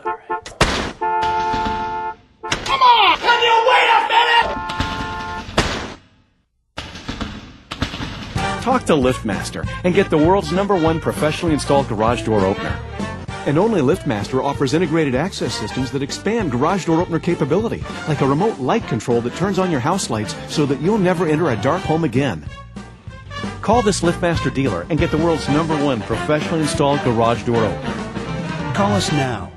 Come on! Can you wait a minute? Talk to LiftMaster and get the world's #1 professionally installed garage door opener. And only LiftMaster offers integrated access systems that expand garage door opener capability, like a remote light control that turns on your house lights so that you'll never enter a dark home again. Call this LiftMaster dealer and get the world's #1 professionally installed garage door opener. Call us now.